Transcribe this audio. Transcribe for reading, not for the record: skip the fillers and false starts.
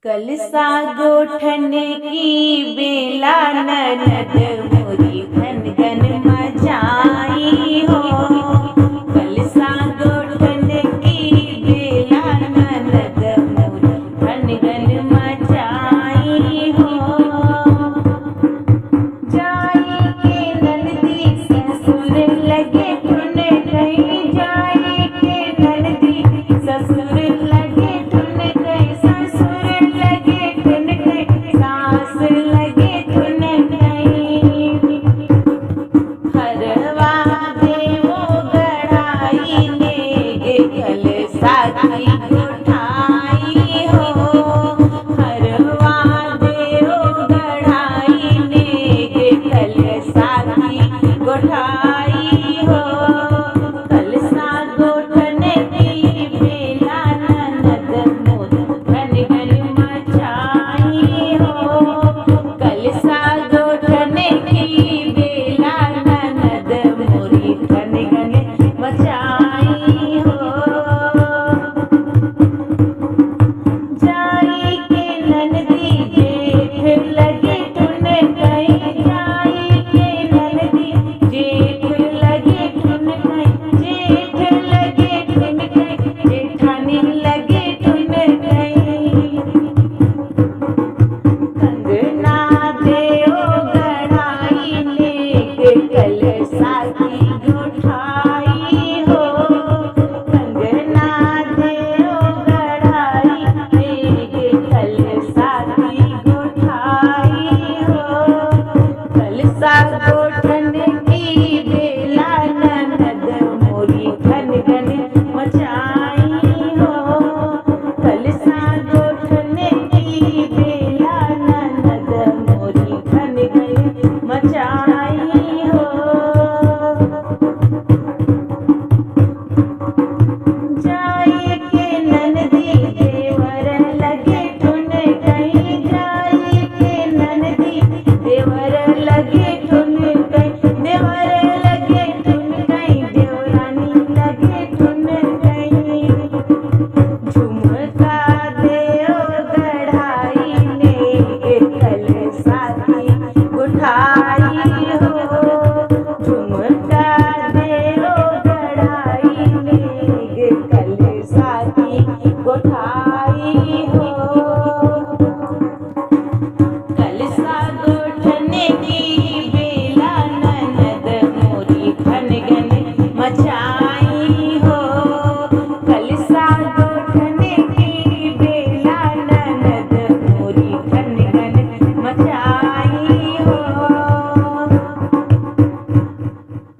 कलसा गोठन की बेला ननद मोरी घन घन मचाई हो। कलसा गोठन की बेला ननद मोरी घन घन मचाई हो। जाई के ननदी ससुर लगे ठुन गई, जाई के ननदी ससुर लगे ठुन गई, ससुर लगे ठुन गई, सास लगे ठुन गई। हरवा देवो गढ़ाई ले कलसा की गोठाई हो। हरवा देवो गढ़ाई ले कलसा की गोठाई हो। कलसा गोठन की बेला ननद मोरी घन घन मचाई हो। कलसा गोठन की बेला ननद मोरी घन घन मचाई हो। जाई के ननदी जेठ लगे ठुन गई, जाई के ननदी जेठ लगे ठुन गई, जेठ लगे ठुन गई, जेठानी लगे ठुन गई। कंगना देओ गढ़ाई ले कलसा की गोठाई हो। कंगना देओ गढ़ाई ले कलसा की गोठाई हो। कलसा गोठन की बेला ननद मोरी घन घन मचाई हो। कलसा गोठन की बेला ननद मोरी घन घन मचाई हो। जाई के ननदी देवर लगे ठुन गई, जाई के ननदी देवर लगे ठुन गई, देवर लगे ठुन गई, देवरानी लगे ठुन गई। झुमका देओ गढ़ाई ले कलसा की गोठाई हो। झुमका देओ गढ़ाई ले कलसा की गोठाई हो। कलसा गोठन की बेला ननद मोरी घन घन मचाई हो। कलसा गोठन की बेला ननद मोरी घन घन मचाई